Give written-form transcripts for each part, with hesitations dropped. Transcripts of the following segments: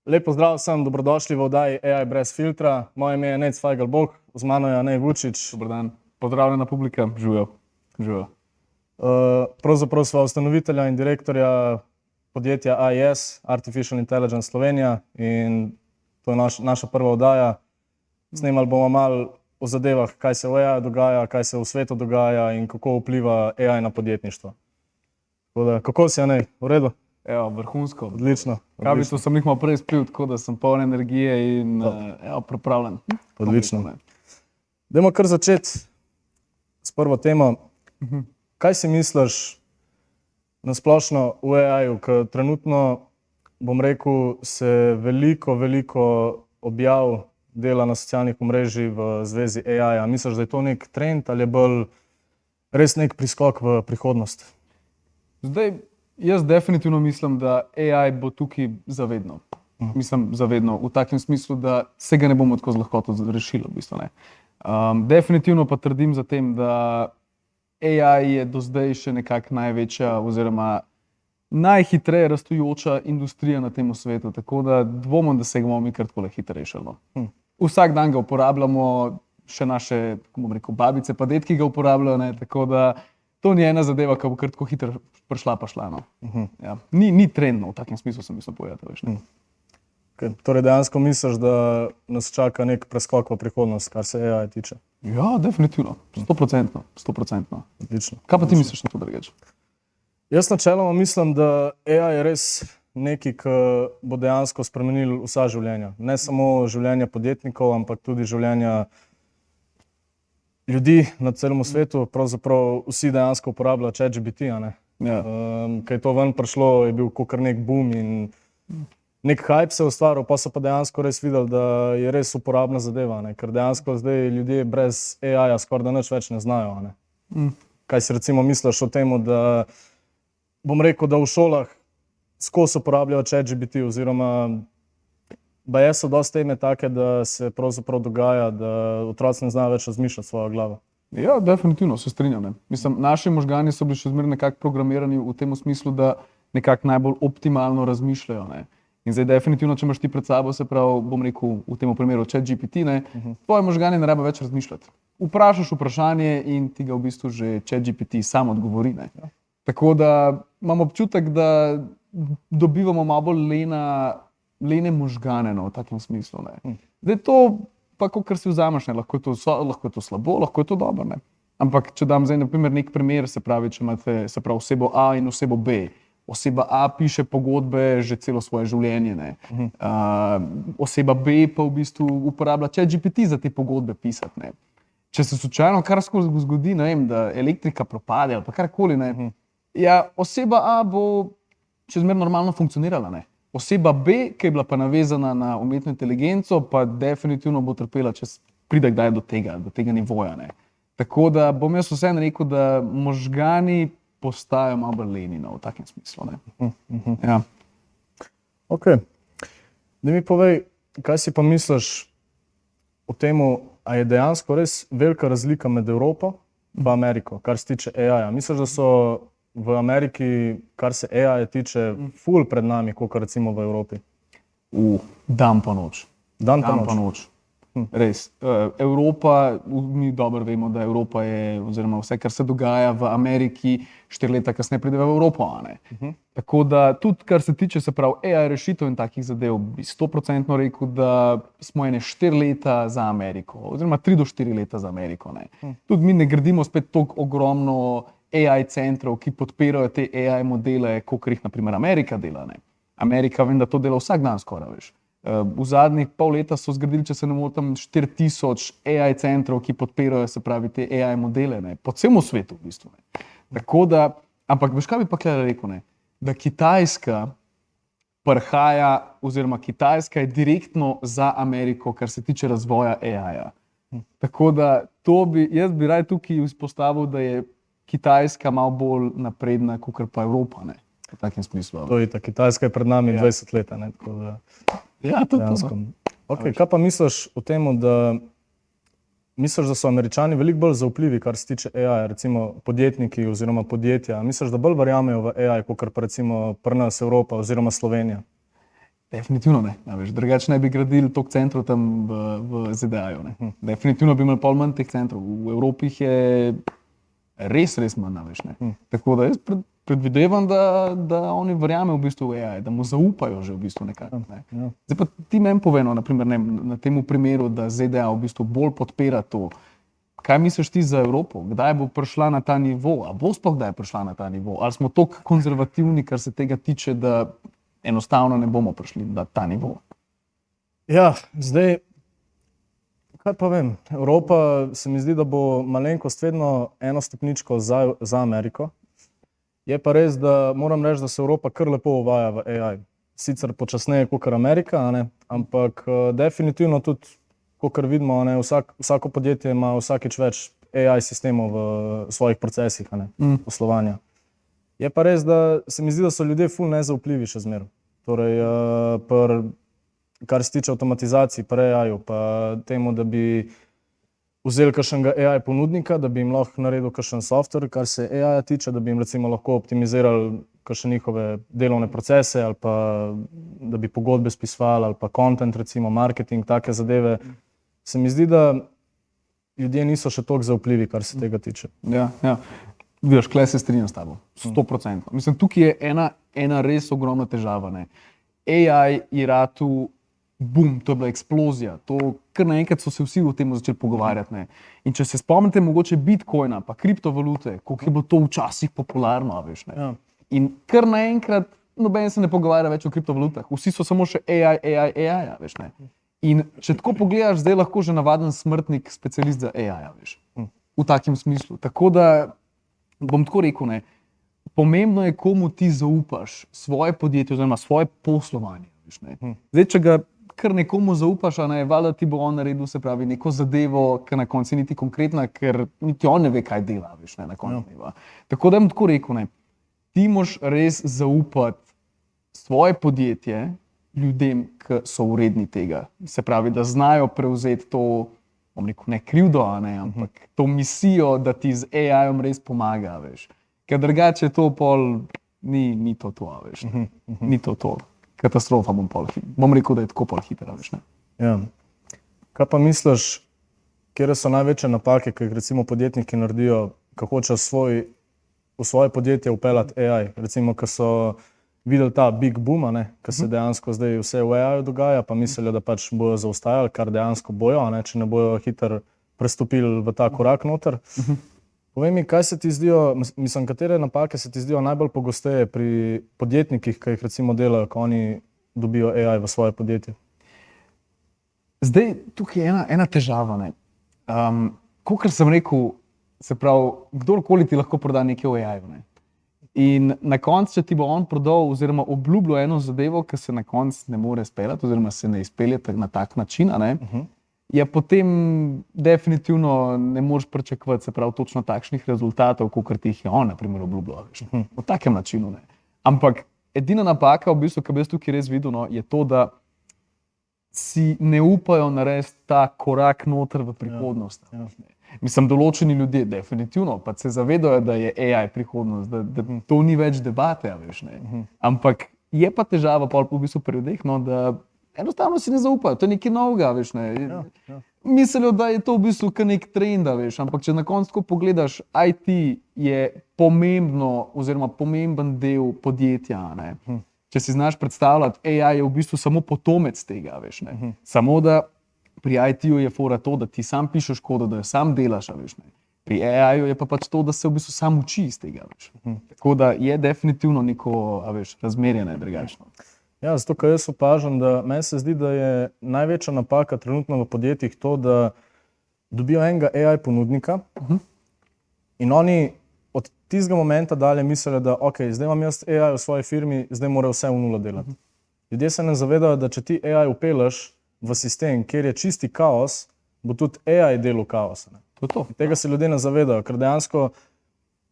Lep pozdrav vsem, dobrodošli v oddaji AI brez filtra. Moje ime je Nec Fajgelbog, z mano je Anej Vučić. Dober dan, pozdravljena publika, živijo. Pravzaprav sva ustanovitelja in direktorja podjetja AIS, Artificial Intelligence Slovenija, in to je naša prva oddaja. Snemali bomo malo o zadevah, kaj se v AI dogaja, kaj se v svetu dogaja in kako vpliva AI na podjetništvo. Kako si, Anej? V redu? Evo, vrhunsko. Odlično. Kavico sem jih malo prej spil, tako da sem poln energije in pripravljen. Odlično. Dajmo kar začeti s prvo temo. Kaj si misliš na splošno v AI-ju, ker trenutno, bom rekel, se veliko objav dela na socialnih omrežjih v zvezi AI-ja. Misliš, da je to nek trend ali je bolj res nek priskok v prihodnost? Zdaj, jaz definitivno mislim, da AI bo tukaj zavedno. Mislim, zavedno v takem smislu, da se ga ne bomo tako z lahkoto rešili, v bistvu ne. Definitivno pa trdim za tem, da AI je do zdaj še nekako največja oziroma najhitreje rastoča industrija na tem svetu, tako da dvomim, da se ga bomo mi kar takole hitro rešili. Vsak dan ga uporabljamo, še naše, bom rekel, babice pa dedki ga uporabljajo, ne, tako da to ni ena zadeva, ki bo kar tako hitro prišla pa šla. No. Ja. Ni trendno, v takem smislu sem mislil povedati. Okay. Torej dejansko misliš, da nas čaka nek preskok v prihodnost, kar se AI tiče? Ja, definitivno. 100%. Odlično. Kaj pa ti misliš na to drugače? Jaz načeloma mislim, da AI je res nekaj, ki bo dejansko spremenil vsa življenja. Ne samo življenja podjetnikov, ampak tudi življenja ljudi na celem svetu. Pravzaprav vsi dejansko uporabljajo ChatGPT, a ne? Ja. Ko je to ven prišlo, je bil kar nek boom in nek hype se je ustvaril, pa so pa dejansko res videli, da je res uporabna zadeva, ne? Ker dejansko zdaj ljudje brez AI-ja skoraj da nič več ne znajo. Ne? Kaj si recimo misliš o tem, da bom rekel, da v šolah skozi uporabljajo ChatGPT oziroma baje so dosti teme take, da se pravzaprav dogaja, da otroci ne znajo več razmišljati svojo glavo. Ja, definitivno se strinjam. Ne. Mislim, naši možgani so bili še zmeraj nekako programirani v tem smislu, da nekako najbolj optimalno razmišljajo. Ne. In zdaj definitivno, če imaš ti pred sabo, se pravi, bom rekel v tem primeru ChatGPT, tvoji možgani ne rabijo več razmišljati. Vprašaš vprašanje in ti ga v bistvu že ChatGPT sam odgovori. Ne. Tako da imam občutek, da dobivamo malo bolj lene možgane, no, v takem smislu. Ne. Zdaj to, pa kakor si vzameš, ne, lahko je to slabo, lahko je to dobro. Ne. Ampak če dam zdaj na primer nek primer, se pravi, če imate osebo A in osebo B. Oseba A piše pogodbe že celo svoje življenje. Ne. Oseba B pa v bistvu uporablja ChatGPT za te pogodbe pisati. Ne. Če se slučajno kar zgodi, ne vem, da elektrika propade ali pa karkoli, ne, ja, oseba A bo še zmeraj normalno funkcionirala. Ne. Oseba B, ki je bila pa navezana na umetno inteligenco, pa definitivno bo trpela, če pride kdaj do tega nivoja. Ne. Tako da bom jaz vseeno rekel, da možgani postajajo malo bolj leni, no, v takem smislu. Ne. Ja. Ok. Da mi povej, kaj si pa misliš o tem, a je dejansko res velika razlika med Evropo in Ameriko, kar se tiče AI-ja. Misliš, da so v Ameriki, kar se AI-ja tiče, ful pred nami, kot recimo v Evropi? Dan pa noč. Dan pa noč. Res. Evropa, mi dobro vemo, da Evropa je, oziroma vse, kar se dogaja v Ameriki, 4 leta kasneje pride v Evropo. Tako da tudi, kar se tiče, se pravi, AI rešitev in takih zadev, bi 100% rekel, da smo 4 leta za Ameriko, oziroma 3 do 4 leta za Ameriko. Ne. Tudi mi ne gradimo spet toliko ogromno AI centrov, ki podpirajo te AI modele, kot jih na primer Amerika dela. Ne. Amerika, vem, da to dela vsak dan skoraj, veš. V zadnjih pol leta so zgradili, če se ne motim, 4000 AI centrov, ki podpirajo, se pravi, te AI modele, ne, po celem svetu v bistvu. Ne. Tako da, ampak veš, kaj bi pa tukaj rekel, ne, da Kitajska prihaja, oziroma Kitajska je direktno za Ameriko, kar se tiče razvoja AI-ja. Tako da jaz bi raje tukaj izpostavil, da je Kitajska malo bolj napredna, kot pa Evropa, ne, v takem smislu. To je ta Kitajska je pred nami 20 let, ne, tako da ja, to je to. Okay, kaj pa misliš o tem, da misliš, da so Američani veliko bolj zaupljivi, kar se tiče AI, recimo podjetniki oziroma podjetja? Misliš, da bolj verjamejo v AI, kot pa recimo pri nas Evropa oziroma Slovenija? Definitivno ne. Drugače ne bi gradili toliko centrov tam v ZDA-ju. Definitivno bi imeli pol manj teh centrov. V Evropi jih je res manj. Tako da jaz predvidevam, da oni verjamejo v bistvu v AI, da mu zaupajo že v bistvu nekako. Ne. Zdaj pa ti meni poveno, naprimer, na tem primeru, da ZDA v bistvu bolj podpira to. Kaj misliš ti za Evropo? Kdaj bo prišla na ta nivo? A bo sploh kdaj prišla na ta nivo? Ali smo toliko konzervativni, kar se tega tiče, da enostavno ne bomo prišli na ta nivo? Ja, zdaj, kaj pa vem, Evropa se mi zdi, da bo malenkost vedno eno stopničko za Ameriko. Je pa res, da moram reči, da se Evropa kar lepo uvaja v AI. Sicer počasneje kot Amerika, ampak definitivno tudi, kot vidimo, vsako podjetje ima vsakič več AI sistemov v svojih procesih poslovanja. Je pa res, da se mi zdi, da so ljudje ful nezaupljivi še zmeraj. Torej, kar se tiče avtomatizacij pri AI-ju, pa temu, da bi vzeli kakšnega AI ponudnika, da bi jim lahko naredil kakšen software, kar se AI-ja tiče, da bi jim recimo lahko optimizirali kakšne njihove delovne procese ali pa da bi pogodbe spisovali ali pa content, recimo marketing, take zadeve. Se mi zdi, da ljudje niso še toliko zaupljivi, kar se tega tiče. Ja. Vidiš, klej se strinjam s tabo, 100%. Mislim, tukaj je ena res ogromna težava. Ne. AI je ratu boom, to je bila eksplozija. To, kar naenkrat so se vsi o tem začeli pogovarjati. Ne. In če se spomnite mogoče Bitcoina pa kriptovalute, koliko je bilo to včasih popularno, veš. Ne. Ja. In kar naenkrat noben se ne pogovarja več o kriptovalutah. Vsi so samo še AI, veš. Ne. In če tako pogledaš, zdaj lahko že navaden smrtnik specialist za AI, veš. V takem smislu. Tako da bom tako rekel, ne, pomembno je, komu ti zaupaš svoje podjetje oziroma svoje poslovanje. Veš, ne. Zdaj, če ga kar nekomu zaupaš, valjda ti bo on naredil, se pravi, neko zadevo, ki na koncu niti konkretna, ker niti on ne ve, kaj dela, veš, ne, na koncu dneva. Tako da bom tako rekel, ne, ti moraš res zaupati svoje podjetje ljudem, ki so vredni tega. Se pravi, da znajo prevzeti to, bom rekel, ne krivdo, ampak to misijo, da ti z AI-om res pomaga, veš. Ker drugače to pol ni to, veš. Ni to. Katastrofa bom rekel, da je tako pol hitro, veš, ne. Ja. Kaj pa misliš, kje so največje napake, ki jih recimo podjetniki naredijo, ko hočejo v svoje podjetje vpeljati AI? Recimo, ko so videli ta big boom, ko se dejansko zdaj vse v AI-ju dogaja, pa mislijo, da pač bojo zaostajali, kar dejansko bojo, če ne bojo hitro prestopili v ta korak noter. Povej mi, kaj se ti zdijo, mislim, katere napake se ti zdijo najbolj pogosteje pri podjetnikih, ki jih recimo delajo, ko oni dobijo AI v svoje podjetje? Zdaj, tukaj je ena težava. Kakor sem rekel, se pravi, kdorkoli ti lahko proda nekaj v AI-ju. Ne? In na koncu, če ti bo on prodal oziroma obljubljal eno zadevo, ki se na koncu ne more speljati oziroma se ne izpelje na tak način, je potem definitivno ne moreš pričakovati, se pravi, točno takšnih rezultatov, kot ti jih je on, na primer, obljubljal. V takem načinu. Ne. Ampak edina napaka, v bistvu, ki bi jaz tukaj res videl, je to, da si ne upajo narediti ta korak noter v prihodnost. Ja. Mislim, določeni ljudje definitivno pa se zavedajo, da je AI prihodnost, da to ni več debate, veš, ne. Ampak je pa težava pol v bistvu pri ljudeh, da enostavno si ne zaupajo, to je nekaj novega, veš, ne. Ja. Mislijo, da je to v bistvu kar nek trend, veš, ampak če na koncu tako pogledaš, IT je pomembno oziroma pomemben del podjetja, ne. Če si znaš predstavljati, AI je v bistvu samo potomec tega, veš, ne. Samo da pri IT-ju je fora to, da ti sam pišeš kodo, da jo sam delaš, veš, ne. Pri AI-ju je pa pač to, da se v bistvu sam uči iz tega, veš. Tako da je definitivno neko, veš, razmerje drugačno. Ja, zato, ker jaz opažam, da meni se zdi, da je največja napaka trenutno v podjetjih to, da dobijo enega AI ponudnika in oni od tistega momenta dalje mislijo, da ok, zdaj imam jaz AI v svoji firmi, zdaj mora vse v nulo delati. Ljudje se ne zavedajo, da če ti AI vpelješ v sistem, kjer je čisti kaos, bo tudi AI delal kaos. Tega se ljudje ne zavedajo, ker dejansko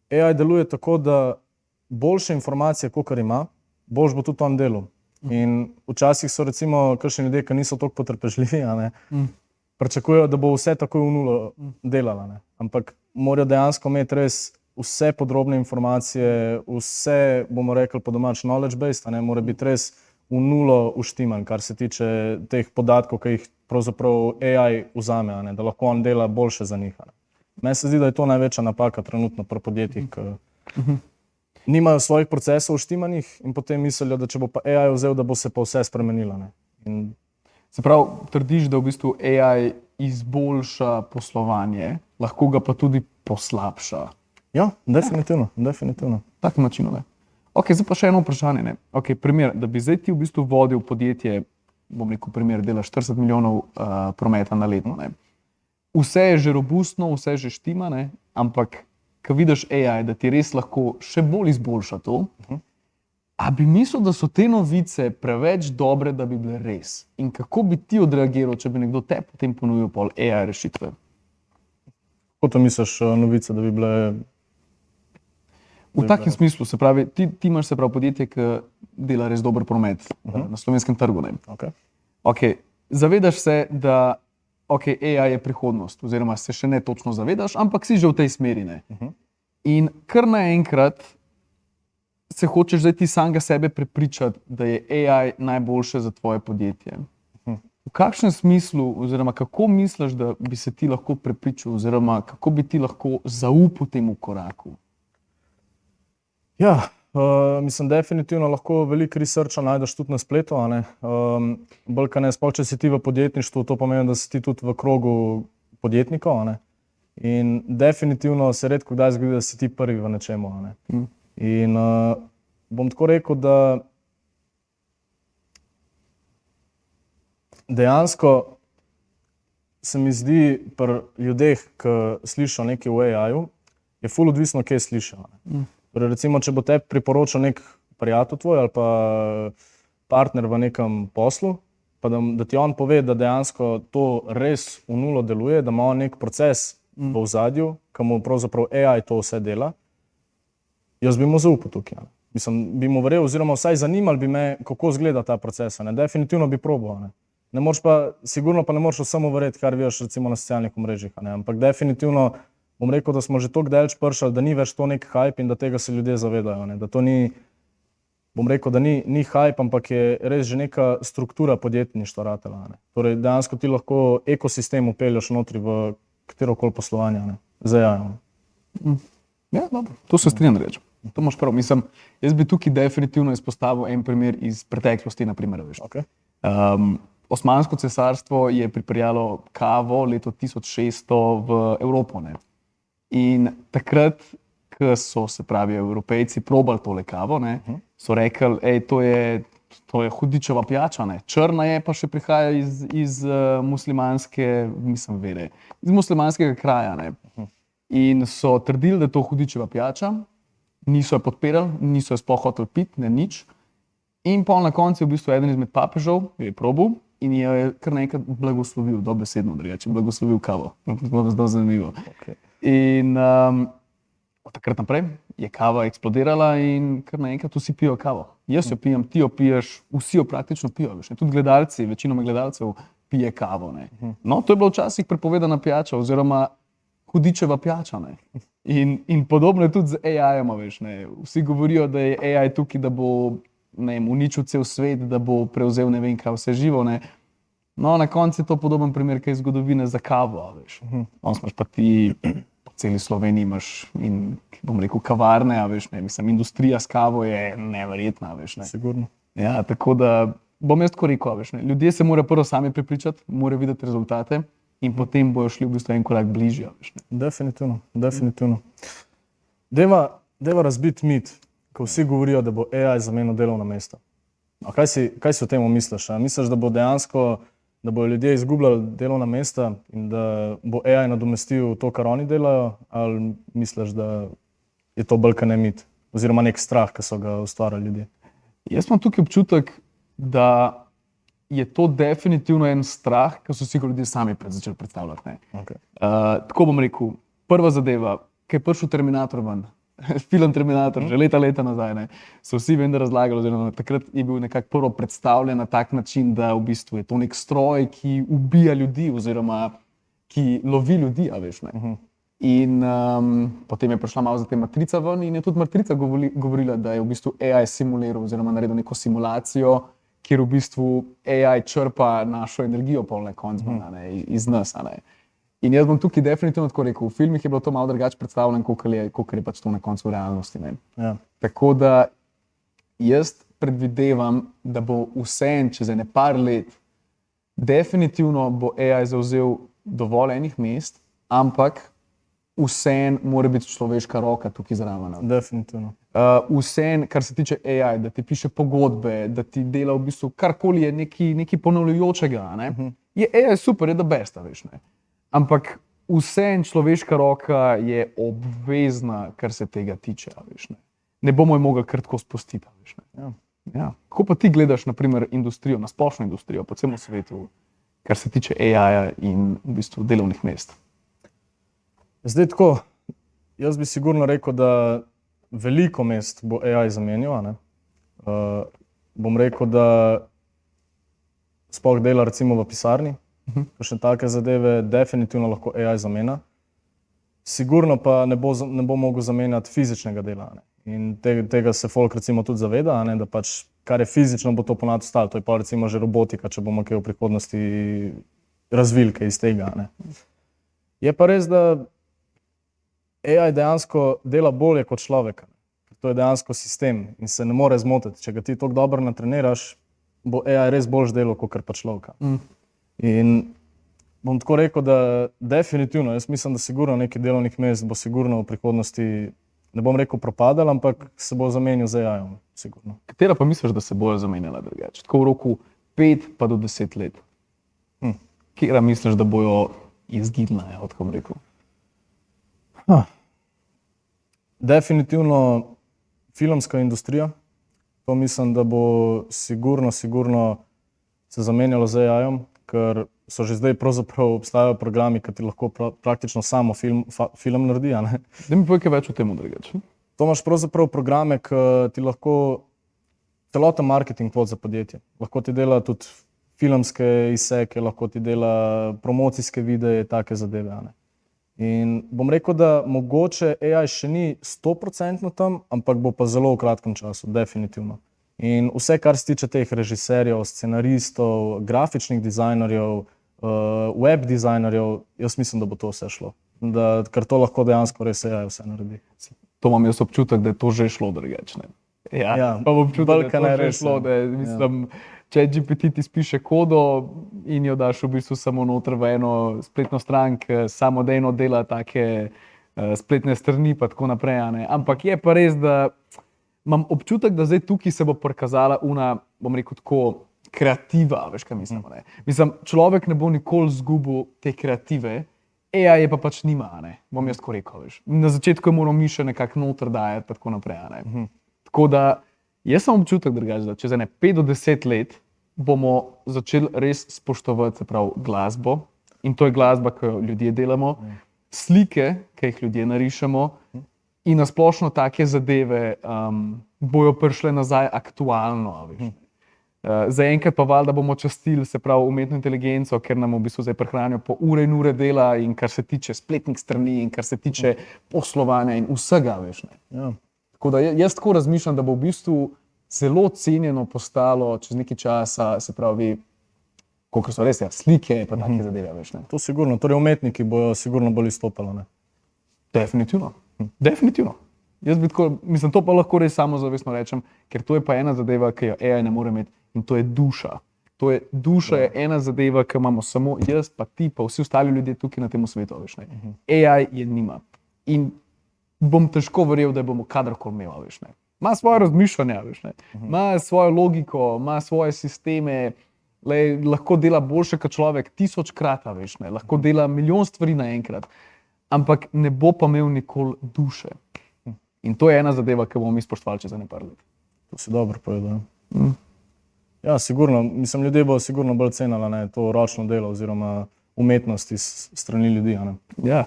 AI deluje tako, da boljše informacije, kakor ima, boljš bo tudi on delal. In včasih so recimo kakšni ljudje, ki niso toliko potrpežljivi, pričakujejo, da bo vse takoj v nulo delala. Ampak morajo dejansko imeti res vse podrobne informacije, vse, bomo rekli po domač, knowledge based, mora biti res v nulo uštiman, kar se tiče teh podatkov, ki jih pravzaprav AI vzame, a ne, da lahko on dela boljše za njih. A ne. Meni se zdi, da je to največja napaka trenutno pri podjetjih, ki nimajo svojih procesov uštimanih in potem mislijo, da če bo pa AI vzel, da bo se pa vse spremenilo. Ne. In Se pravi, trdiš, da v bistvu AI izboljša poslovanje, lahko ga pa tudi poslabša. ja, definitivno, definitivno. Tak način, ne. Ok, zdaj pa še eno vprašanje, ne. Ok, primer, da bi zdaj ti v bistvu vodil podjetje, bom rekel primer, delaš 40 milijonov prometa na leto, ne. Vse je že robustno, vse je že štima, ne, ampak ko vidiš AI, da ti res lahko še bolj izboljša to, a bi mislil, da so te novice preveč dobre, da bi bile res? In kako bi ti odreagiral, če bi nekdo te potem ponudil pol AI rešitve? Kako to misliš, novice, da bi bile? V takem smislu, se pravi, ti imaš se pravi podjetje, ki dela res dober promet na slovenskem trgu. Ne? Okay. Okay. Zavedaš se, da AI je prihodnost, oziroma se še ne točno zavedaš, ampak si že v tej smeri. Ne? In kar naenkrat se hočeš zdaj ti samega sebe prepričati, da je AI najboljše za tvoje podjetje. V kakšnem smislu, oziroma kako misliš, da bi se ti lahko prepričal, oziroma kako bi ti lahko zaupal temu koraku? Ja, mislim, definitivno lahko veliko researcha najdeš tudi na spletu. Bolj kaj ne, sploh če si ti v podjetništvu, to pomeni, da si ti tudi v krogu podjetnikov. In definitivno se redko kdaj zgodi, da si ti prvi v nečemu. In bom tako rekel, da dejansko se mi zdi pri ljudeh, ki slišijo nekaj v AI-ju, je ful odvisno, kje slišijo. Torej, recimo, če bo te priporočal nek prijatelj tvoj ali pa partner v nekem poslu, pa da ti on pove, da dejansko to res v nulo deluje, da ima on nek proces v ozadju, ki mu pravzaprav AI to vse dela, jaz bi mu zaupal tukaj. Mislim, bi mu verjel, oziroma vsaj zanimalo bi me, kako izgleda ta proces. Definitivno bi probal. Ne moreš pa, sigurno pa ne moreš vsemu verjeti, kar vidiš recimo na socialnih omrežjih. Ampak definitivno bom rekel, da smo že toliko daleč prišli, da ni več to nek hype in da tega se ljudje zavedajo. Da to ni, bom rekel, da ni hype, ampak je res že neka struktura podjetništva ratela. Torej, dejansko ti lahko ekosistem upelješ notri v katerokoli poslovanje. Z AI-jem. Ja, dobro. To se strinjam reči. To imaš prav. Mislim, jaz bi tukaj definitivno izpostavil en primer iz preteklosti. Naprimer, Okay. Osmansko cesarstvo je pripeljalo kavo leto 1600 v Evropo. Ne? In takrat, ko so se pravi Evropejci probali tole kavo, ne, so rekli, to je hudičeva pijača, ne. Črna je, pa še prihaja iz muslimanske, mislim, vere, iz muslimanskega kraja. Ne. In so trdili, da je to hudičeva pijača, niso jo podpirali, niso jo sploh hoteli piti, ne nič. In pol na koncu je v bistvu eden izmed papežev, je probal in je kar nekaj blagoslovil, dobesedno drugače, blagoslovil kavo. To je zelo zanimivo. Okay. In od takrat naprej je kava eksplodirala in kar naenkrat vsi pijo kavo. Jaz jo pijem, ti jo piješ, vsi jo praktično pijo. Veš, tudi gledalci, večinoma gledalcev pije kavo. Ne. No, to je bila včasih prepovedana pijača oziroma hudičeva pijača. Ne. In podobno je tudi z AI-jem. Vsi govorijo, da je AI tukaj, da bo uničil cel svet, da bo prevzel ne vem kaj vse živo. Ne. No, na koncu je to podoben primer, kaj je zgodovine za kavo. Imaš pa ti po celi Sloveniji imaš in, bom rekel, kavarne, mislim, industrija s kavo je neverjetna. Sigurno. Ja, tako da bom jaz tako rekel, ljudje se morajo prvo sami prepričati, morajo videti rezultate in potem bojo šli v bistvu en korak bližje. Definitivno, definitivno. Deva razbiti mit, ko vsi govorijo, da bo AI zamenjal delovna mesta. A kaj si o tem misliš? Misliš, da bo dejansko, da bodo ljudje izgubljali delovna mesta in da bo AI nadomestil to, kar oni delajo, ali misliš, da je to bolj kot ne mit, oziroma nek strah, ki so ga ustvarjali ljudje? Jaz imam tukaj občutek, da je to definitivno en strah, ki so si ga ljudje sami začeli predstavljati. Okay. Tako bom rekel, prva zadeva, ki je prišel Terminator ven, film Terminator, že leta nazaj, ne, so vsi vendar razlagali, oziroma takrat je bil nekako prvo predstavljen na tak način, da v bistvu je to nek stroj, ki ubija ljudi oziroma ki lovi ljudi, a veš. In potem je prišla malo za te Matrica ven in je tudi Matrica govorila, da je v bistvu AI simuliral oziroma naredil neko simulacijo, kjer v bistvu AI črpa našo energijo polne konca iz nas. A ne. In jaz bom tukaj definitivno tako rekel, v filmih je bilo to malo drugače predstavljeno, kot je pač to na koncu v realnosti. Ne. Ja. Tako da jaz predvidevam, da bo vseeno čez ene par let definitivno bo AI zavzel dovolj enih mest, ampak vseeno mora biti človeška roka tukaj zraven. Definitivno. Vseeno, kar se tiče AI, da ti piše pogodbe, da ti dela v bistvu karkoli je nekaj ponavljajočega. Ne? Je AI super, je the best, veš. Ne? Ampak vseeno človeška roka je obvezna, kar se tega tiče. Veš, ne bomo jo mogli kar tako spustiti. Veš, Ja. ja. Kako pa ti gledaš, na primer, industrijo, na splošno industrijo, po celem svetu, kar se tiče AI-ja in v bistvu delovnih mest? Zdaj tako, jaz bi sigurno rekel, da veliko mest bo AI zamenjal. a ne. Bom rekel, da sploh dela recimo v pisarni, kakšne take zadeve definitivno lahko AI zamenja. Sigurno pa ne bo mogel zamenjati fizičnega dela. a ne. In tega se folk recimo tudi zaveda, a ne, da pač kar je fizično, bo to ponad ostalo. To je pa recimo že robotika, če bomo kaj v prihodnosti razvili kaj iz tega. a Ne. Je pa res, da AI dejansko dela bolje kot človek. To je dejansko sistem in se ne more zmotiti. Če ga ti tako dobro natreniraš, bo AI res boljš delal kot pa človeka. In bom tako rekel, da definitivno, jaz mislim, da sigurno nekaj delovnih mest bo sigurno v prihodnosti, ne bom rekel propadalo, ampak se bo zamenjal z AI-om, sigurno. Katera pa misliš, da se bojo zamenjala drugače? Tako v roku 5 pa do 10 let. Katera misliš, da bojo izginila, tako bom rekel? Definitivno filmska industrija. To mislim, da bo sigurno se zamenjalo z AI-om, ker so že zdaj pravzaprav obstajajo programi, ki ti lahko praktično samo film naredi. a ne. Da mi povej kaj več o tem drugače. To imaš pravzaprav programe, ki ti lahko celoten marketing vodi za podjetje. Lahko ti dela tudi filmske izseke, lahko ti dela promocijske videe, take zadeve. a ne. In bom rekel, da mogoče AI še ni 100% tam, ampak bo pa zelo v kratkem času, definitivno. In vse, kar se tiče teh režiserjev, scenaristov, grafičnih dizajnerjev, web dizajnerjev, jaz mislim, da bo to vse šlo. Ker to lahko dejansko res AI vse naredi. To imam jaz občutek, da je to že šlo drugače. Ja, pa občutek, da je to že šlo, da je, mislim, če GPT ti spiše kodo in jo daš v bistvu samo noter v eno spletno stran, ki samodejno dela take spletne strani pa tako naprej. Ampak je pa res, da imam občutek, da zdaj tukaj se bo prikazala una, bom rekel tako, kreativa, veš kaj mislim. Mislim, človek ne bo nikoli izgubil te kreative, AI je pa pač nima, bom jaz tako rekel. Veš. Na začetku je moral mi še nekako noter dajati pa tako naprej. Tako da jaz sem občutek drugače, da čez 5 do 10 let bomo začeli res spoštovati, se pravi, glasbo. In to je glasba, ki jo ljudje delamo, slike, ki jih ljudje narišemo, in nasplošno take zadeve bojo prišle nazaj aktualno. Zaenkrat pa valjda bomo častili, se pravi, umetno inteligenco, ker nam v bistvu zdaj prehranijo po ure in ure dela, in kar se tiče spletnih strani, in kar se tiče poslovanja in vsega, veš. Ja. Tako da jaz tako razmišljam, da bo v bistvu zelo cenjeno postalo čez nekaj časa, se pravi, koliko so res slike pa take zadeve, veš. To sigurno, torej umetniki bojo sigurno bolj izstopali. Definitivno. Definitivno. Jaz bi tako, mislim, to pa lahko res samozavestno rečem, ker to je pa ena zadeva, ki jo AI ne more imeti, in to je duša. To je duša, je ena zadeva, ki imamo samo jaz, pa ti, pa vsi ostali ljudje tukaj na tem svetu, veš. AI je nima. In bom težko verjel, da bomo kadarkoli imeli, veš. Ima svoje razmišljanja, veš. Ima svojo logiko, ima svoje sisteme, lahko dela boljše kot človek 1000-krat, veš. Lahko dela milijon stvari naenkrat. Ampak ne bo pa imel nikoli duše. In to je ena zadeva, ki bomo mi spoštovali čez nekaj let. To si dobro povedal. Ja, sigurno, mislim, ljudje bodo sigurno bolj cenili to ročno delo oziroma umetnost iz strani ljudi. Ja.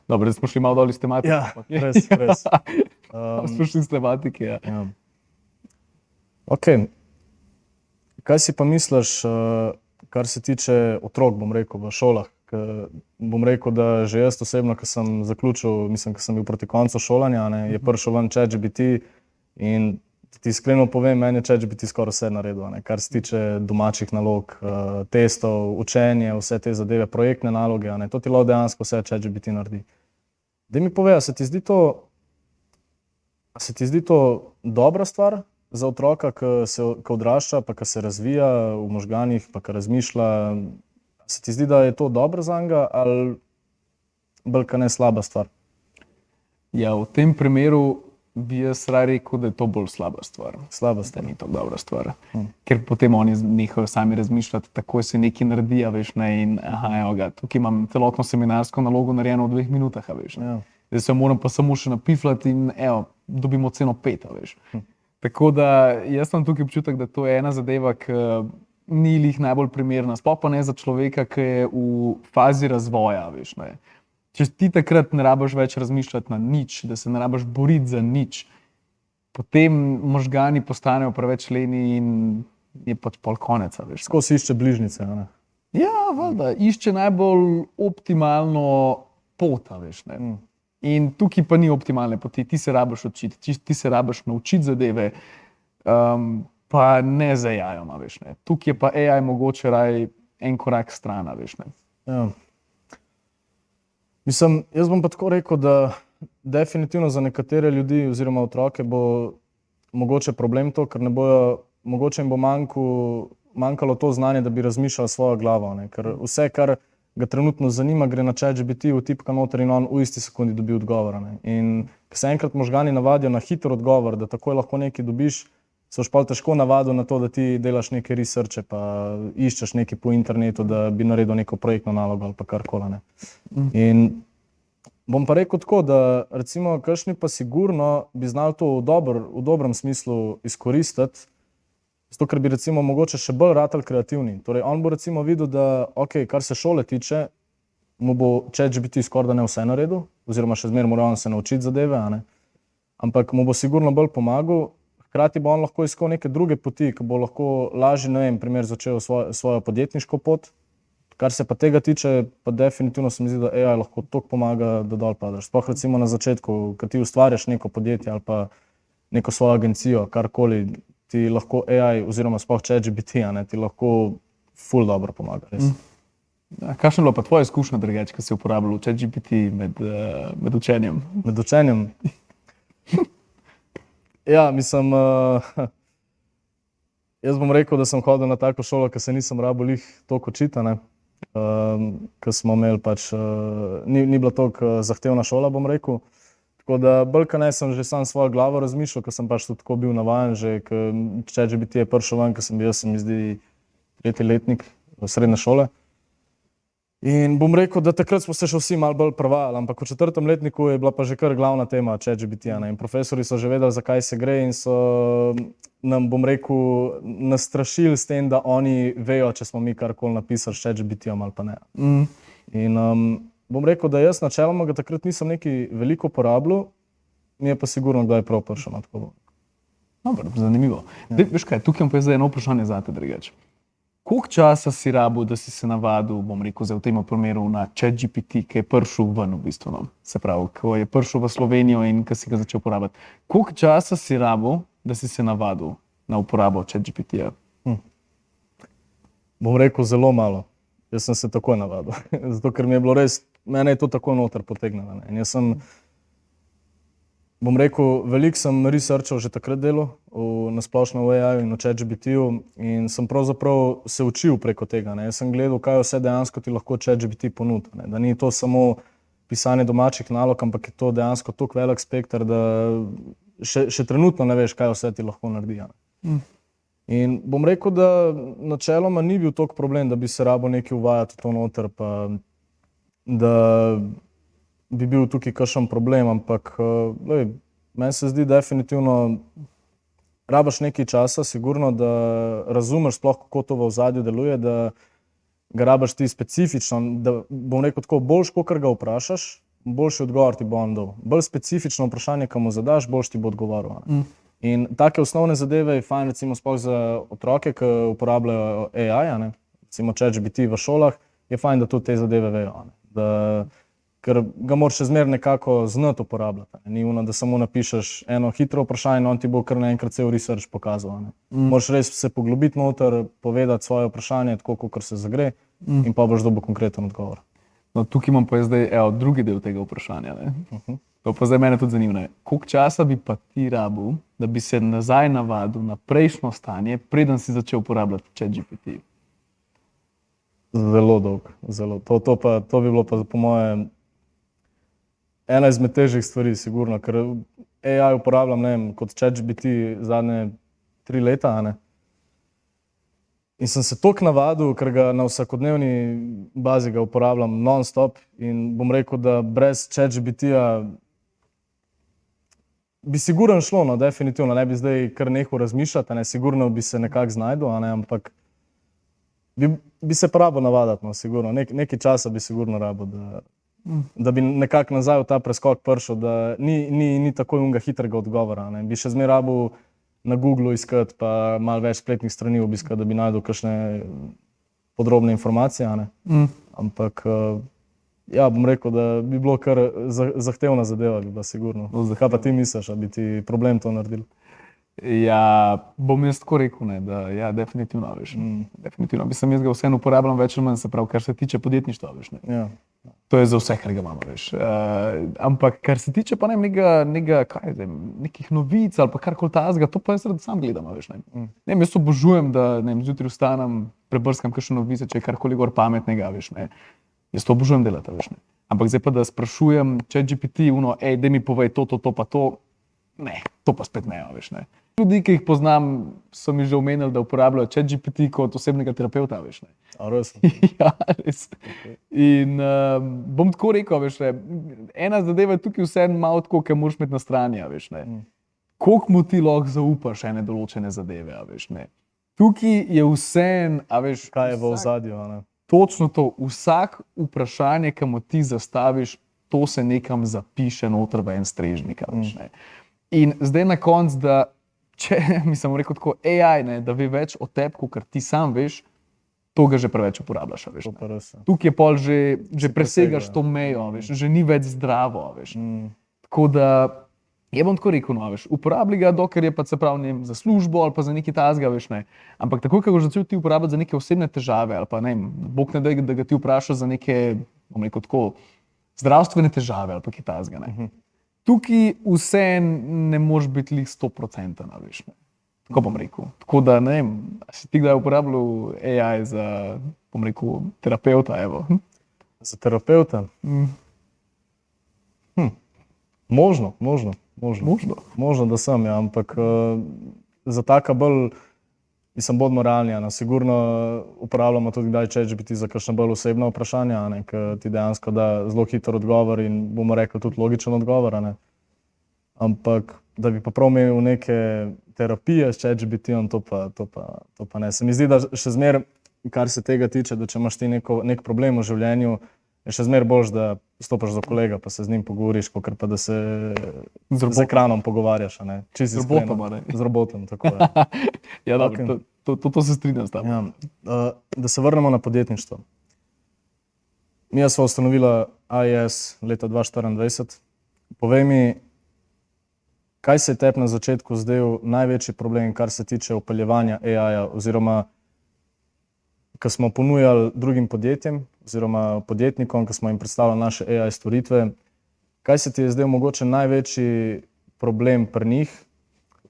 Dobro, zdaj smo šli malo dol iz tematike. Ja, res. Smo šli iz tematike, ja. Ok. Kaj si pa misliš, kar se tiče otrok, bom rekel, v šolah? Bom rekel, da že jaz osebno, ko sem zaključil, mislim, ko sem bil proti koncu šolanja, je prišel ven ChatGPT in Ti iskreno povem, meni je ChatGPT skoraj vse naredil, ne? Kar se tiče domačih nalog, testov, učenja, vse te zadeve, projektne naloge, ne? To ti lahko dejansko vse ChatGPT naredi. Daj mi povej, a se ti zdi to dobra stvar za otroka, ki odrašča, pa ki se razvija v možganih, pa ki razmišlja? Se ti zdi, da je to dobro za njega ali bolj ne slaba stvar? Ja, v tem primeru bi jaz raje rekel, da je to bolj slaba stvar. Slaba Da stvar. ni to dobra stvar. Ker potem oni nehajo sami razmišljati, takoj se nekaj naredi, a veš, ne, in aha, evo ga, tukaj imam celotno seminarsko nalogo narejeno v 2 minutah, a veš. Ja. Zdaj se moram pa samo še napifljati in evo, dobimo ceno 5, a veš. Tako da jaz imam tukaj občutek, da to je ena zadeva, ki ni lih najbolj primerna, sploh pa ne za človeka, ki je v fazi razvoja, veš, ne. Če ti takrat ne rabiš več razmišljati na nič, da se ne rabiš boriti za nič, potem možgani postanejo preveč leni in je pač pol konec, a veš. Skozi išče bližnjice, a ne? Ja, valjda, išče najbolj optimalno pot, a veš, ne. In tukaj pa ni optimalne poti, ti se rabiš učiti, ti se rabiš naučiti zadeve, pa ne z AI-om, a veš, ne. Tukaj je pa AI mogoče raj en korak stran, a veš, ne. Ja. Mislim, jaz bom pa tako rekel, da definitivno za nekatere ljudi oziroma otroke bo mogoče problem to, ker ne bojo, mogoče jim bo manjkalo to znanje, da bi razmišljali svojo glavo, ne? Ker vse, kar ga trenutno zanima, gre na ChatGPT, vtipka noter in on v isti sekundi dobi odgovor, ne? In ko se enkrat možgani navadijo na hiter odgovor, da takoj lahko nekaj dobiš, se boš pol težko navadil na to, da ti delaš neke researche, pa iščeš nekaj po internetu, da bi naredil neko projektno nalogo ali pa karkoli, ne. In bom pa rekel tako, da recimo kakšni pa sigurno bi znali to v dobrem smislu izkoristiti, zato ker bi recimo mogoče še bolj ratali kreativni. Torej on bo recimo videl, da okej, kar se šole tiče, mu bo ChatGPT skoraj da ne vse naredil, oziroma še zmeraj mora on se naučiti zadeve, a ne. Ampak mu bo sigurno bolj pomagal. Hkrati bo on lahko iskal neke druge poti, ki bo lahko lažje, ne vem, primer začel svojo podjetniško pot. Kar se pa tega tiče, pa definitivno se mi zdi, da AI lahko toliko pomaga, da dol padeš. Sploh recimo na začetku, ko ti ustvarjaš neko podjetje ali pa neko svojo agencijo, karkoli, ti lahko AI oziroma sploh ChatGPT, a ne, ti lahko ful dobro pomaga, res. Ja, kakšna je bila pa tvoja izkušnja drugače, ko si uporabljal ChatGPT med učenjem? Med učenjem? Ja, mislim, jaz bom rekel, da sem hodil na tako šolo, ker se nisem rabil lih toliko učiti, ne. Ker smo imeli pač, ni bila toliko zahtevna šola, bom rekel. Tako da bolj kot ne sem že sam svojo glavo razmišljal, ker sem pač tudi tako bil navajen, že ker ChatGPT je prišel ven, ker sem bil, se mi zdi, 3. letnik srednje šole. In bom rekel, da takrat smo se še vsi malo bolj prevajali, ampak v 4. letniku je bila pa že kar glavna tema ChatGPT-ja, ne. In profesorji so že vedeli, zakaj se gre in so nam, bom rekel, nastrašili s tem, da oni vejo, če smo mi karkoli napisali s ChatGPT-jem ali pa ne. In bom rekel, da jaz načeloma ga takrat nisem nekaj veliko uporabljal, mi je pa sigurno kdaj prav prišel, no, tako bo. Dobro, zanimivo. Daj, veš kaj, tukaj imam pa zdaj eno vprašanje zate drugače. Koliko časa si rabil, da si se navadil, bom rekel, zdaj v tem primeru na ChatGPT, ki je prišel ven v bistvu, no? Se pravi, ko je prišel v Slovenijo in ko si ga začel uporabljati. Koliko časa si rabil, da si se navadil na uporabo ChatGPT-ja? Bom rekel, zelo malo. Jaz sem se takoj navadil, zato ker mi je bilo res, mene je to takoj noter potegnilo, ne. In jaz sem, bom rekel, veliko sem researchal že takrat delal na splošno v AI-ju in v ChatGPT-ju in sem pravzaprav se učil preko tega, ne. Jaz sem gledal, kaj vse dejansko ti lahko ChatGPT ponudi, ne. Da ni to samo pisanje domačih nalog, ampak je to dejansko toliko velik spekter, da še trenutno ne veš, kaj vse ti lahko naredi, a ne. In bom rekel, da načeloma ni bil toliko problem, da bi se rabil nekaj uvajati v to noter, pa da bi bil tukaj kakšen problem, ampak meni se zdi definitivno, rabiš nekaj časa, sigurno, da razumeš sploh, kako to v ozadju deluje, da ga rabiš ti specifično, da bom rekel tako, boljš, kakor ga vprašaš, boljši odgovor ti bo on dal. Bolj specifično vprašanje, ki mu zadaš, boljš ti bo odgovoril. In take osnovne zadeve je fajn recimo sploh za otroke, ki uporabljajo AI, ne, recimo ChatGPT v šolah, je fajn, da tudi te zadeve vejo, ne. Da, ker ga moraš še zmeraj nekako znati uporabljati. Ni ono, da samo napišeš eno hitro vprašanje in on ti bo kar naenkrat cel research pokazal. Moraš res se poglobiti noter, povedati svoje vprašanje, tako kot se zagre, in pa boš dobil konkreten odgovor. No, tukaj imam pa zdaj drugi del tega vprašanja. To pa zdaj mene tudi zanima. Koliko časa bi pa ti rabil, da bi se nazaj navadil na prejšnjo stanje, preden si začel uporabljati ChatGPT? Zelo dolg. Zelo. To bi bilo pa po mojem ena izmed težjih stvari, sigurno, ker AI uporabljam, ne vem, kot ChatGPT zadnje 3 leta, a ne. In sem se toliko navadil, ker ga na vsakodnevni bazi ga uporabljam non-stop in bom rekel, da brez ChatGPT-ja bi sigurno šlo, no, definitivno, ne bi zdaj kar nehal razmišljati, ne, sigurno bi se nekako znašel, a ne, ampak bi se pravo navaditi, no, sigurno, nekaj časa bi sigurno rabil, da bi nekako nazaj v ta preskok prišel, da ni takoj unga hitrega odgovora, ne, bi še zmeraj rabil na Googlu iskati, pa malo več spletnih strani obiskati, da bi našel kakšne podrobne informacije, a ne. Ampak ja, bom rekel, da bi bilo kar zahtevna zadeva, bi bila sigurno. Kaj pa ti misliš, a bi ti problem to naredil? Ja, bom jaz tako rekel, ne, da ja, definitivno, veš. Definitivno. Mislim, jaz ga vseeno uporabljam več ali manj, se pravi, kar se tiče podjetništva, veš, ne. Ja. To je za vse, kar ga imamo, veš. Ampak kar se tiče pa nekih novic ali pa karkoli takega, to pa jaz rad sam gledam, veš, ne. Ne vem, jaz obožujem, da ne vem, zjutraj vstanem, prebrskam kakšne novice, če je karkoli gor pametnega, veš, ne. Jaz to obožujem delati, veš, ne. Ampak zdaj pa, da sprašujem ChatGPT, daj mi povej to pa to, ne, to pa spet ne, veš, ne. Ljudi, ki jih poznam, so mi že omenili, da uporabljajo ChatGPT kot osebnega terapeuta, veš, ne. A res? Ja, res. In bom tako rekel, veš, ne, ena zadeva je tukaj vseeno malo tako, ki moraš imeti na strani, veš, ne. Koliko mu ti lahko zaupaš ene določene zadeve, veš, ne. Tukaj je vseeno, a veš, Kaj je v ozadju, a ne? točno to, vsak vprašanje, ki mu ti zastaviš, to se nekam zapiše noter v en strežnik, veš, ne. In zdaj na koncu, da če, mislim, rekel tako, AI, ne, da ve več o tebi, kot ti sam veš, to ga že preveč uporabljaš, veš. Tukaj je pol že presegaš to mejo, veš, že ni več zdravo, veš. Tako da, jaz bom tako rekel, no, veš, uporablji ga, dokler je pa, se pravi, ne vem, za službo ali pa za nekaj takega, veš, ne. Ampak takoj, ko ga začel ti uporabljati za neke osebne težave ali pa, ne vem, bog ne daj, da ga ti vpraša za neke, bom rekel tako, zdravstvene težave ali pa kaj takega, ne. Tukaj vseeno ne moreš biti lih 100%, veš, ne. Tako bom rekel. Tako da, ne vem, si ti kdaj uporabljal AI za, bom rekel, terapeuta, evo? Za terapeuta? Možno, da sem, ja, ampak za taka bolj, mislim, bodimo realni, no, sigurno uporabljamo tudi kdaj ChatGPT za kakšna bolj osebna vprašanja, ne, ki ti dejansko da zelo hiter odgovor in bomo rekli tudi logičen odgovor, ne. Ampak, da bi pa prav imel neke terapije s ChatGPT-om, to pa ne. Se mi zdi, da še zmeraj, kar se tega tiče, da če imaš ti nek problem v življenju, je še zmeraj boljše, da stopiš za kolega, pa se z njim pogovoriš, kakor pa da se z ekranom pogovarjaš, a ne. Z robotom, a ne. Z robotom, tako je. Ja, dobro, to se strinjam s tabo. Ja, da se vrnemo na podjetništvo. Mi smo ustanovili AIS leta 2024. Povej mi, kaj se je tebi na začetku zdel največji problem, kar se tiče vpeljevanja AI-ja, oziroma ko smo ponujali drugim podjetjem oziroma podjetnikom, ko smo jim predstavljali naše AI storitve, kaj se ti je zdel mogoče največji problem pri njih,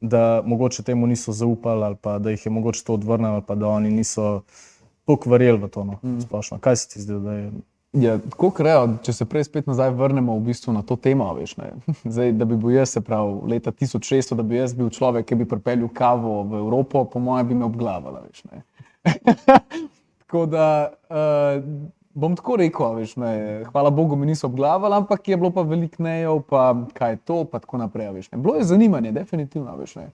da mogoče temu niso zaupali ali pa da jih je mogoče to odvrnilo ali pa da oni niso toliko verjeli v to, no, splošno. Kaj se ti zdel, da je? Ja, tako krejo, če se prej spet nazaj vrnemo v bistvu na to temo, veš, ne. Zdaj, da bi bil jaz, se pravi, leta 1600, da bi jaz bil človek, ki bi pripeljal kavo v Evropo, po mojem bi me obglavala, veš, ne. Tako da, bom tako rekel, veš, ne, hvala Bogu mi niso obglavali, ampak je bilo pa veliko nejev, pa kaj je to, pa tako naprej, veš, ne. Bilo je zanimanje, definitivno, veš, ne.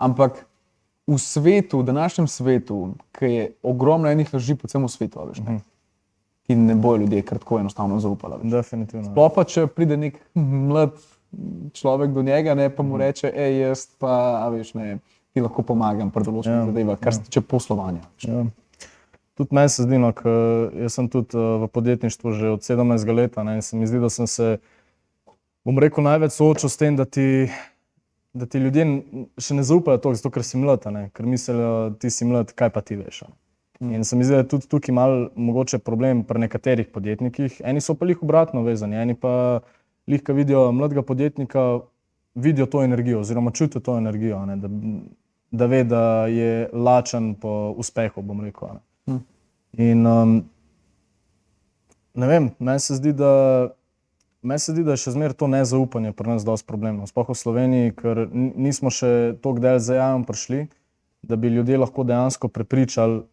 Ampak v svetu, v današnjem svetu, ki je ogromno enih laži po celem svetu, veš, ne. Ki ne bojo ljudje kar tako enostavno zaupali, veš. Definitivno. Sploh pa, če pride nek mlad človek do njega, ne, pa mu reče, jaz pa, a veš, ne, ti lahko pomagam pri določenih zadevah, kar se tiče poslovanja. Ja. tudi meni se zdi, no, jaz sem tudi v podjetništvu že od 17 let, ne, in se mi zdi, da sem se, bom rekel, največ soočil s tem, da ti ljudje še ne zaupajo toliko, zato ker si mlad, ker mislijo, ti si mlad, kaj pa ti veš. In se mi zdi, da je tudi tukaj malo mogoče problem pri nekaterih podjetnikih. Eni so pa lih obratno vezani, eni pa lih, ko vidijo mladega podjetnika, vidijo to energijo oziroma čutijo to energijo, ne, da ve, da je lačen po uspehu, bom rekel. Ne. In ne vem, meni se zdi, da je še zmeraj to nezaupanje pri nas dosti problemno. Sploh v Sloveniji, ker nismo še toliko del z AI-jem prišli, da bi ljudje lahko dejansko prepričali,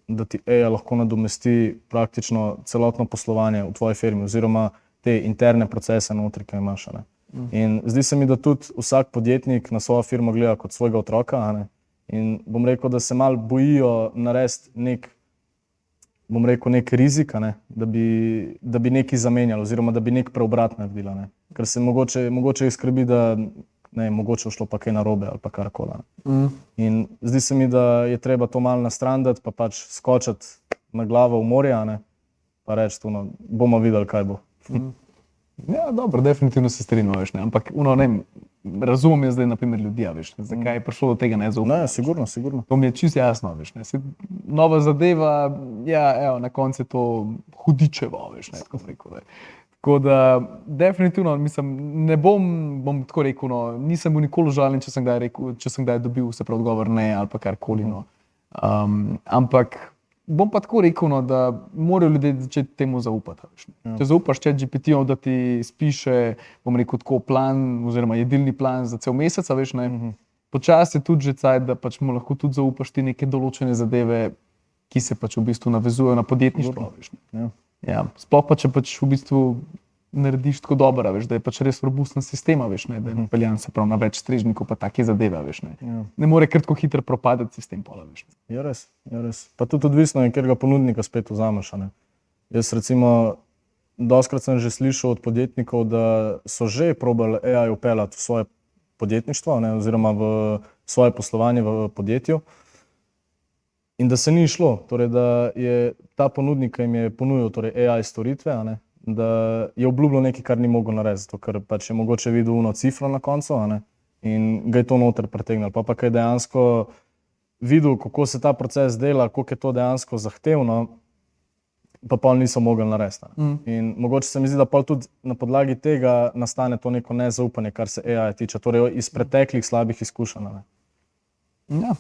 da ti AI lahko nadomesti praktično celotno poslovanje v tvoji firmi oziroma te interne procese notri, ki imaš. Ne. In zdi se mi, da tudi vsak podjetnik na svojo firmo gleda kot svojega otroka, ne. In bom rekel, da se malo bojijo narediti nek rizik, ne, da bi nekaj zamenjali oziroma da bi nek preobrat naredili. Ne. Ker se mogoče jih skrbi, da ne, mogoče šlo pa kaj narobe ali pa karkoli. In zdi se mi, da je treba to malo nastrandati, pa pač skočiti na glavo v morje, ne, pa reči, bomo videli, kaj bo. Ja, dobro, definitivno se strinjam, veš, ne, ampak razumem jaz zdaj, naprimer, ljudi, veš, ne, zakaj je prišlo do tega nezaupanja. Ne, sigurno. To mi je čisto jasno, veš, ne, nova zadeva, ja, evo, na koncu je to hudičevo, veš, ne, tako rekel, ne. Tako da, definitivno, mislim, ne bom tako rekel, no, nisem bil nikoli žaljen, če sem kdaj dobil, se pravi, odgovor ne ali pa karkoli, no. Ampak bom pa tako rekel, no, da morajo ljudje začeti temu zaupati. Veš, če zaupaš ChatGPT-ju, da ti spiše, bom rekel, tako plan oziroma jedilni plan za cel mesec, veš, ne, počasi je tudi že cajt, da pač mu lahko tudi zaupaš ti neke določene zadeve, ki se pač v bistvu navezujejo na podjetništvo. Veš, ne. Ja, sploh pa, če pač v bistvu narediš tako dobro, veš, da je pač res robusten sistem, veš, ne, da je napeljan se prav na več strežnikov, pa take zadeve, veš, ne. Ne more kar tako hitro propadati sistem pola, veš. Je res. Pa tudi odvisno je, kjer ga ponudnika spet vzameš, ne. Jaz recimo, dostikrat sem že slišal od podjetnikov, da so že probali AI vpeljati v svoje podjetništvo, ne, oziroma v svoje poslovanje v podjetju. In da se ni šlo, torej da je ta ponudnik, ki jim je ponudil torej AI storitve, ne, da je obljubljal nekaj, kar ni mogel narediti, zato ker pač je mogoče videl ono cifro na koncu, ne, in ga je to noter pretegnil. Pa je dejansko videl, kako se ta proces dela, koliko je to dejansko zahtevno, pa niso mogli narediti. In mogoče se mi zdi, da pa tudi na podlagi tega nastane to neko nezaupanje, kar se AI tiče, torej iz preteklih slabih izkušenj. Ja.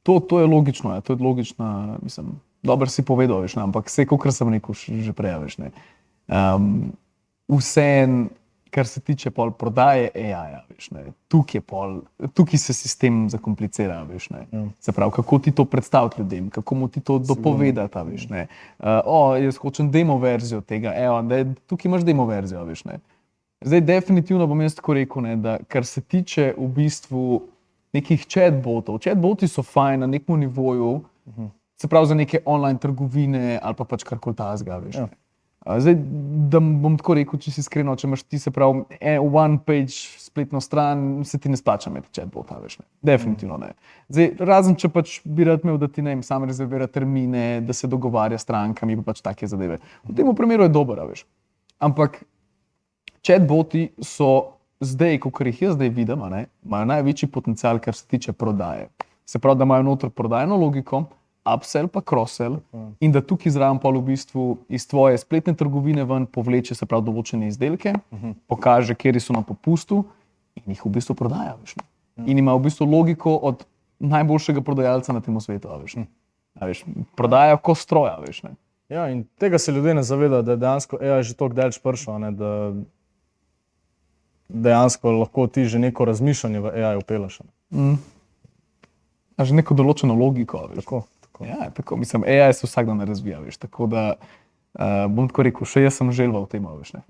To je logično, ja. To je logično, mislim, dobro si povedal, veš, ne, ampak vse, kakor sem rekel že prej, veš, ne. Vseeno, kar se tiče pol prodaje AI-ja, veš, ne, tukaj se sistem zakomplicira, veš, ne. Se pravi, kako ti to predstaviti ljudem, kako mu ti to dopovedati, veš, ne. Jaz hočem demo verzijo tega, tukaj imaš demo verzijo, veš, ne. Zdaj, definitivno bom jaz tako rekel, ne, da kar se tiče v bistvu nekih chatbotov. Chatboti so fajn na nekem nivoju, se pravi za neke online trgovine ali pa pač karkoli takega, veš. Zdaj, da bom tako rekel, če si iskreno, če imaš ti, se pravi, one page spletno stran, se ti ne splača imeti chatbota, veš, ne. Definitivno ne. Zdaj, razen če pač bi rad imel, da ti, ne vem, sam rezervira termine, da se dogovarja s strankami, pa pač take zadeve. V tem primeru je dober, veš. Ampak chatboti so zdaj, kakor jih jaz zdaj vidim, imajo največji potencial, kar se tiče prodaje. Se pravi, da imajo noter prodajno logiko, upsell pa cross-sell in da tukaj zraven pa v bistvu iz tvoje spletne trgovine ven povleče, se pravi, določene izdelke, pokaže, kjeri so na popustu in jih v bistvu prodaja, veš. In ima v bistvu logiko od najboljšega prodajalca na tem svetu, veš. Prodaja kot stroja, veš, ne. Ja, in tega se ljudje ne zavedajo, da je dejansko AI že toliko daleč prišel, ne, da dejansko lahko ti že neko razmišljanje v AI vpelješ. A že neko določeno logiko, veš. Tako. Ja, tako, mislim, AI se vsak dan razvija, veš, tako da bom tako rekel, še jaz sem želval v tem, veš, ne.